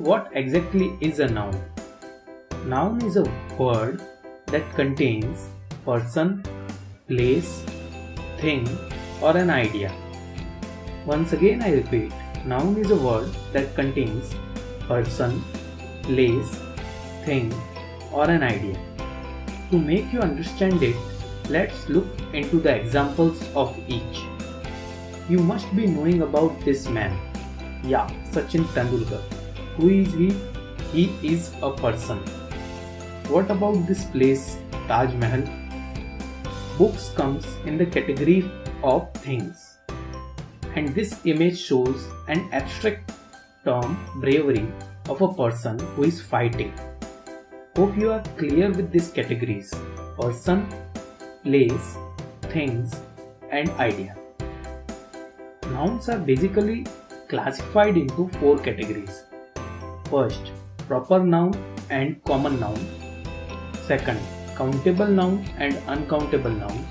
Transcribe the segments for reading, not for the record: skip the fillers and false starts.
What exactly is a noun? Noun is a word that contains person, place, thing or an idea. Once again I repeat, noun is a word that contains person, place, thing or an idea. To make you understand it, let's look into the examples of each. You must be knowing about this man. Yeah, Sachin Tendulkar. Who is he? He is a person. What about this place, Taj Mahal? Books comes in the category of things. And this image shows an abstract term bravery of a person who is fighting. Hope you are clear with these categories: person, place, things and idea. Nouns are basically classified into 4 categories. First, proper noun and common noun. Second, countable noun and uncountable nouns.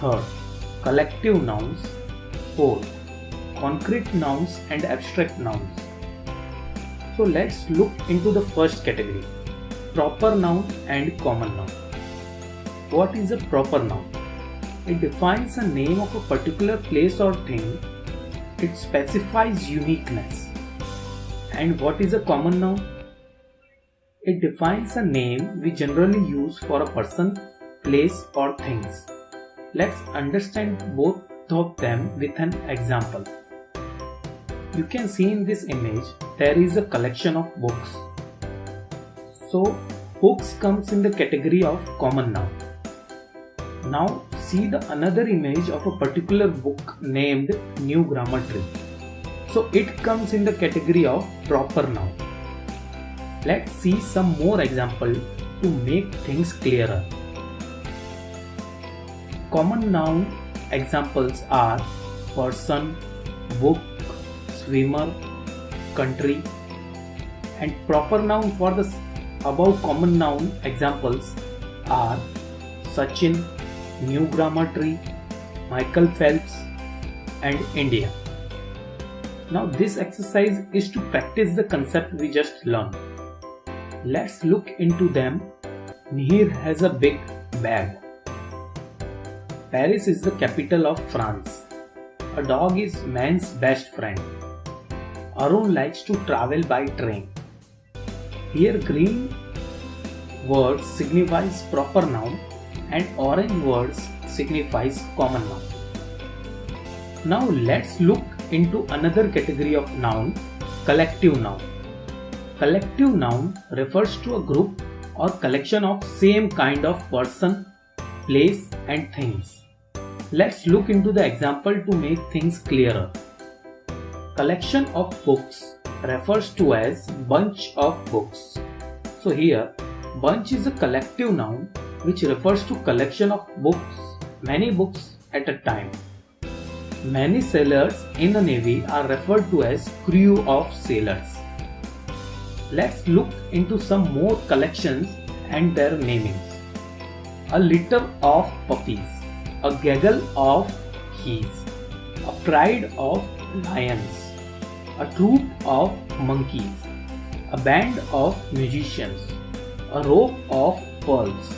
Third, collective nouns. Fourth, concrete nouns and abstract nouns. So let's look into the first category, proper noun and common noun. What is a proper noun? It defines a name of a particular place or thing. It specifies uniqueness. And what is a common noun? It defines a name we generally use for a person, place or things. Let's understand both of them with an example. You can see in this image there is a collection of books. So books comes in the category of common noun. Now see the another image of a particular book named New Grammar Tree. So it comes in the category of proper noun. Let's see some more examples to make things clearer. Common noun examples are person, book, swimmer, country, and proper noun for the above common noun examples are Sachin, New Grammar Tree, Michael Phelps and India. Now this exercise is to practice the concept we just learned. Let's look into them. Mihir has a big bag. Paris is the capital of France. A dog is man's best friend. Arun likes to travel by train. Here green words signifies proper noun and orange words signifies common noun. Now let's look into another category of noun, collective noun. Collective noun refers to a group or collection of same kind of person, place and things. Let's look into the example to make things clearer. Collection of books refers to as bunch of books. So here bunch is a collective noun which refers to collection of books, many books at a time. Many sailors in the navy are referred to as crew of sailors. Let's look into some more collections and their namings. A litter of puppies, a gaggle of geese, a pride of lions, a troop of monkeys, a band of musicians, a rope of pearls.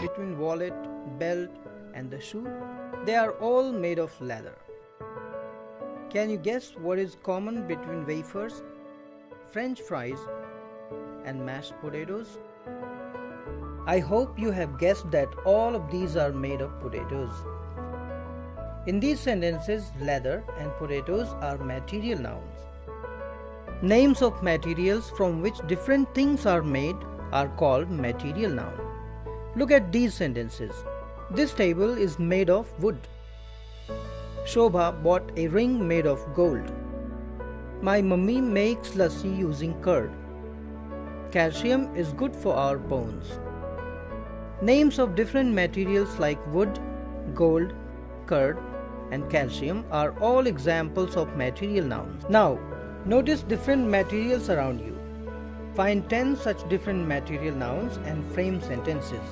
Between wallet, belt and the shoe, they are all made of leather. Can you guess what is common between wafers, French fries and mashed potatoes? I hope you have guessed that all of these are made of potatoes. In these sentences, leather and potatoes are material nouns. Names of materials from which different things are made are called material nouns. Look at these sentences. This table is made of wood. Shobha bought a ring made of gold. My mummy makes lassi using curd. Calcium is good for our bones. Names of different materials like wood, gold, curd, and calcium are all examples of material nouns. Now, notice different materials around you. Find 10 such different material nouns and frame sentences.